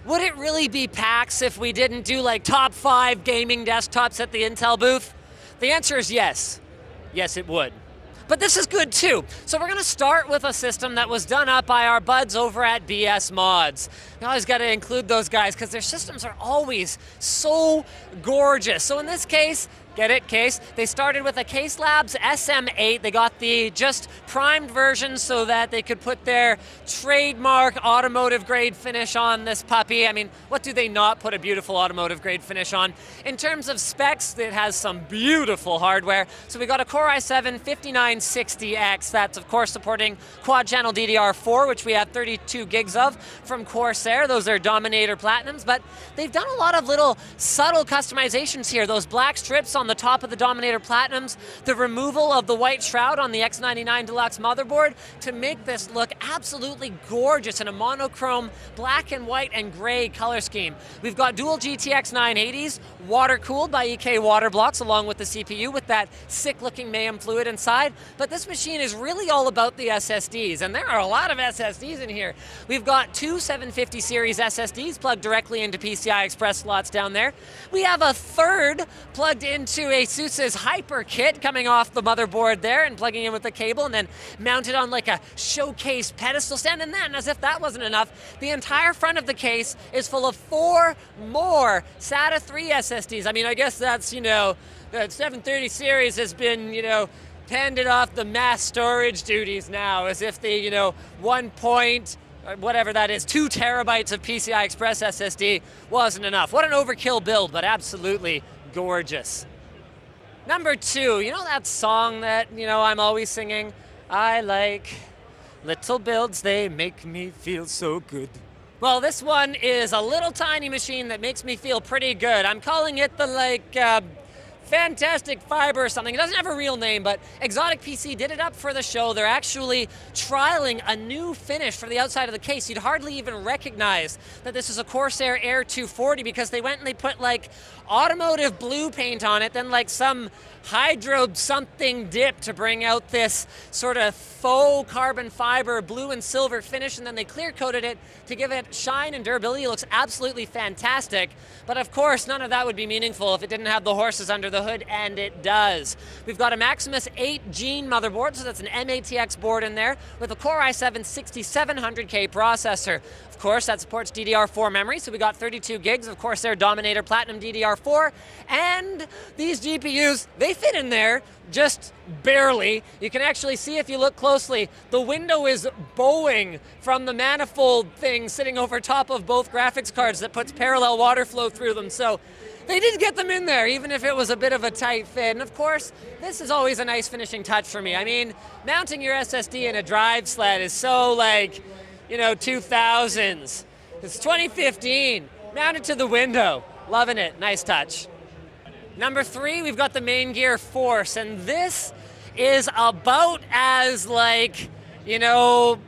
Would it really be PAX if we didn't do like top 5 gaming desktops at the Intel booth? The answer is yes. Yes, it would. But this is good too. So we're gonna start with a system that was done up by our buds over at BS Mods. You always gotta include those guys because their systems are always so gorgeous. So in this case, get it, case? They started with a Case Labs SM8. They got the just primed version so that they could put their trademark automotive grade finish on this puppy. I mean, what do they not put a beautiful automotive grade finish on? In terms of specs, it has some beautiful hardware. So we got a Core i7-5960X that's of course supporting quad channel DDR4, which we have 32 gigs of from Corsair. Those are Dominator Platinums, but they've done a lot of little subtle customizations here. Those black strips on the top of the Dominator Platinums, the removal of the white shroud on the X99 Deluxe motherboard to make this look absolutely gorgeous in a monochrome black and white and gray color scheme. We've got dual GTX 980s, water-cooled by EK water blocks along with the CPU with that sick-looking mayhem fluid inside, but this machine is really all about the SSDs, and there are a lot of SSDs in here. We've got 2 750 series SSDs plugged directly into PCI Express slots down there. We have a third plugged into Asus's Hyper kit coming off the motherboard there and plugging in with the cable and then mounted on like a showcase pedestal stand. And then, as if that wasn't enough, the entire front of the case is full of 4 more SATA 3 SSDs. I mean, I guess that's, you know, the 730 series has been, you know, handed off the mass storage duties now as if the, you know, 1 point, whatever that is, 2 terabytes of PCI Express SSD wasn't enough. What an overkill build, but absolutely gorgeous. Number 2, you know that song that, you know, I'm always singing? I like little builds, they make me feel so good. Well, this one is a little tiny machine that makes me feel pretty good. I'm calling it the, like, Fantastic Fiber or something. It doesn't have a real name, but Exotic PC did it up for the show. They're actually trialing a new finish for the outside of the case. You'd hardly even recognize that this is a Corsair Air 240 because they went and they put like automotive blue paint on it, then like some hydro something dip to bring out this sort of faux carbon fiber blue and silver finish, and then they clear coated it to give it shine and durability. It looks absolutely fantastic, but of course none of that would be meaningful if it didn't have the horses under the hood, and it does. We've got a Maximus 8 Gene motherboard, so that's an M-ATX board in there with a Core i7-6700K processor. Of course, that supports DDR4 memory, so we got 32 gigs of Corsair Dominator Platinum DDR4, and these GPUs, they fit in there just barely. You can actually see if you look closely, the window is bowing from the manifold thing sitting over top of both graphics cards that puts parallel water flow through them, so they did get them in there, even if it was a bit of a tight fit. And of course, this is always a nice finishing touch for me. I mean, mounting your SSD in a drive sled is so like, you know, 2000s. It's 2015, mounted to the window. Loving it, nice touch. Number 3, we've got the Maingear Force, and this is about as like, you know,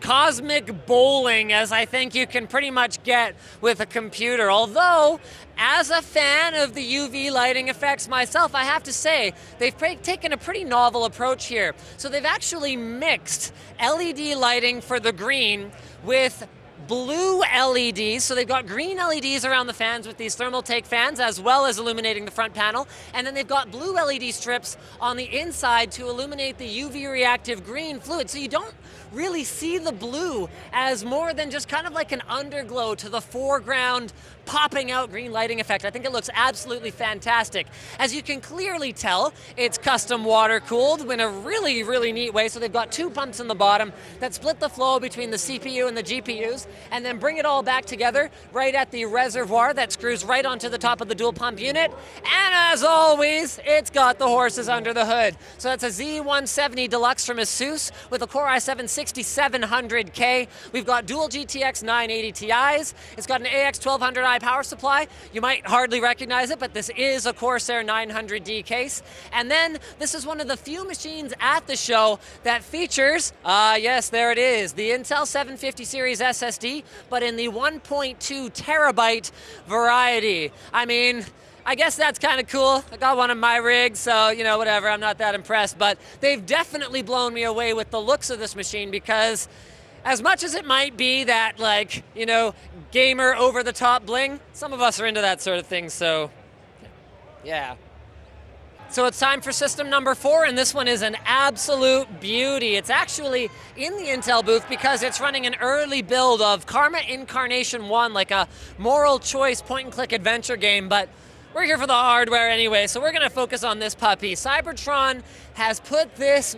cosmic bowling as I think you can pretty much get with a computer. Although, as a fan of the UV lighting effects myself, I have to say, they've taken a pretty novel approach here. So they've actually mixed LED lighting for the green with blue LEDs, so they've got green LEDs around the fans with these thermal take fans as well as illuminating the front panel, and then they've got blue LED strips on the inside to illuminate the UV reactive green fluid, so you don't really see the blue as more than just kind of like an underglow to the foreground popping out green lighting effect. I think it looks absolutely fantastic. As you can clearly tell, it's custom water cooled in a really, really neat way. So they've got 2 pumps in the bottom that split the flow between the CPU and the GPUs and then bring it all back together right at the reservoir that screws right onto the top of the dual pump unit. And as always, it's got the horses under the hood. So that's a Z170 Deluxe from Asus with a Core i7-6700K. We've got dual GTX 980 Ti's. It's got an AX1200i power supply. You might hardly recognize it, but this is a Corsair 900D case. And then this is one of the few machines at the show that features, yes, there it is, the Intel 750 series SSD, but in the 1.2 terabyte variety. I mean, I guess that's kind of cool. I got one of my rigs, so, you know, whatever, I'm not that impressed, but they've definitely blown me away with the looks of this machine because as much as it might be that, like, you know, gamer over-the-top bling, some of us are into that sort of thing, so yeah. So it's time for system number 4, and this one is an absolute beauty. It's actually in the Intel booth because it's running an early build of Karma Incarnation 1, like a moral choice point-and-click adventure game, but we're here for the hardware anyway, so we're gonna focus on this puppy. Cybertron has put this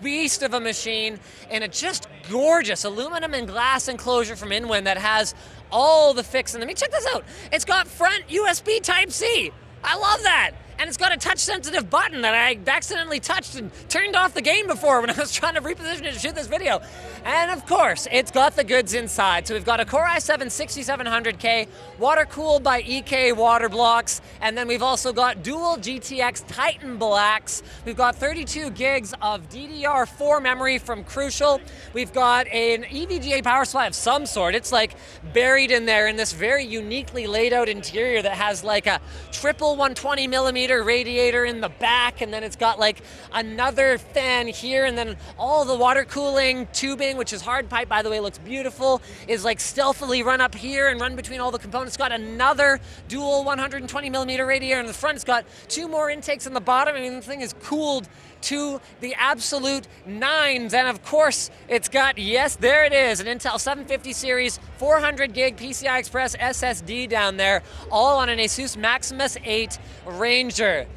beast of a machine in a just gorgeous aluminum and glass enclosure from Inwin that has all the fixing. Let me check this out. It's got front USB Type-C. I love that. And it's got a touch-sensitive button that I accidentally touched and turned off the game before when I was trying to reposition it to shoot this video. And of course, it's got the goods inside. So we've got a Core i7-6700K, water-cooled by EK water blocks, and then we've also got dual GTX Titan Blacks. We've got 32 gigs of DDR4 memory from Crucial. We've got an EVGA power supply of some sort. It's like buried in there in this very uniquely laid out interior that has like a triple 120mm radiator in the back, and then it's got like another fan here, and then all the water cooling tubing, which is hard pipe, by the way, looks beautiful, is like stealthily run up here and run between all the components. It's got another dual 120mm radiator in the front. It's got 2 more intakes in the bottom. I mean, the thing is cooled to the absolute nines, and of course it's got, yes, there it is, an Intel 750 series 400 gig PCI Express SSD down there, all on an Asus Maximus 8 Ranger.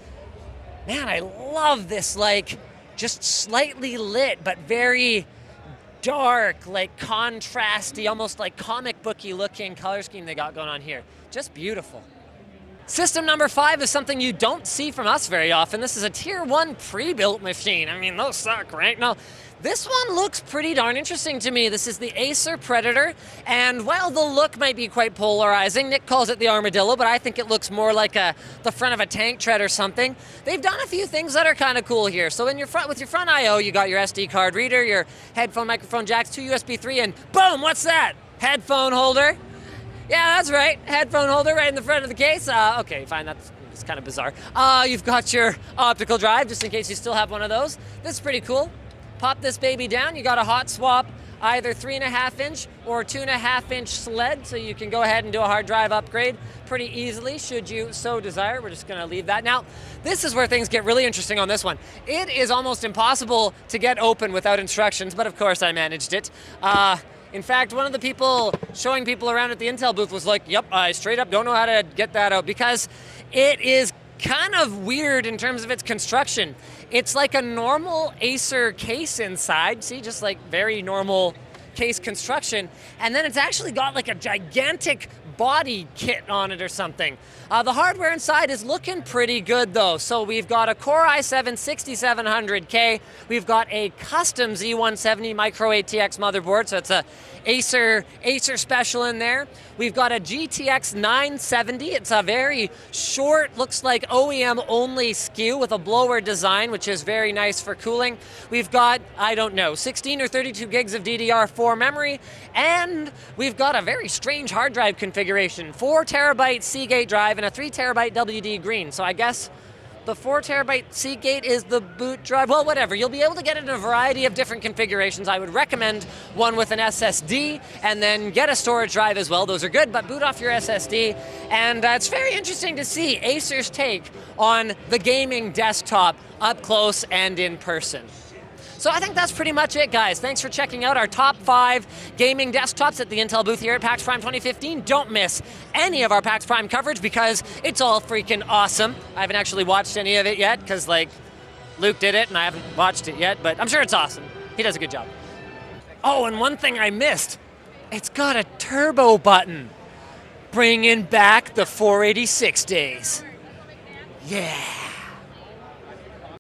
Man, I love this, like, just slightly lit but very dark, like contrasty, almost like comic booky looking color scheme they got going on here. Just beautiful. System number 5 is something you don't see from us very often. This is a tier 1 pre-built machine. I mean, those suck, right? Now, this one looks pretty darn interesting to me. This is the Acer Predator, and while the look might be quite polarizing, Nick calls it the armadillo, but I think it looks more like the front of a tank tread or something. They've done a few things that are kind of cool here. So in your front, with your front I/O, you got your SD card reader, your headphone, microphone jacks, 2 USB 3, and boom, what's that? Headphone holder. Yeah, that's right, headphone holder right in the front of the case. Okay, fine, that's kind of bizarre. You've got your optical drive, just in case you still have one of those. This is pretty cool. Pop this baby down, you got a hot swap, either 3.5-inch or 2.5-inch sled, so you can go ahead and do a hard drive upgrade pretty easily, should you so desire. We're just gonna leave that. Now, this is where things get really interesting on this one. It is almost impossible to get open without instructions, but of course I managed it. In fact, one of the people showing people around at the Intel booth was like, yep, I straight up don't know how to get that out, because it is kind of weird in terms of its construction. It's like a normal Acer case inside, see, just like very normal case construction, and then it's actually got like a gigantic body kit on it or something. The hardware inside is looking pretty good though. So we've got a Core i7-6700K, we've got a custom Z170 Micro ATX motherboard, so it's a Acer special in there. We've got a GTX 970, it's a very short, looks like OEM only SKU with a blower design, which is very nice for cooling. We've got, I don't know, 16 or 32 gigs of DDR4 memory, and we've got a very strange hard drive configuration, 4 terabyte Seagate drive and a 3 terabyte WD Green. So I guess the 4 terabyte Seagate is the boot drive. Well, whatever. You'll be able to get it in a variety of different configurations. I would recommend one with an SSD, and then get a storage drive as well. Those are good, but boot off your SSD. And it's very interesting to see Acer's take on the gaming desktop up close and in person. So I think that's pretty much it, guys. Thanks for checking out our top 5 gaming desktops at the Intel booth here at PAX Prime 2015. Don't miss any of our PAX Prime coverage because it's all freaking awesome. I haven't actually watched any of it yet because, like, Luke did it and I haven't watched it yet, but I'm sure it's awesome. He does a good job. Oh, and one thing I missed. It's got a turbo button. Bringing back the 486 days. Yeah.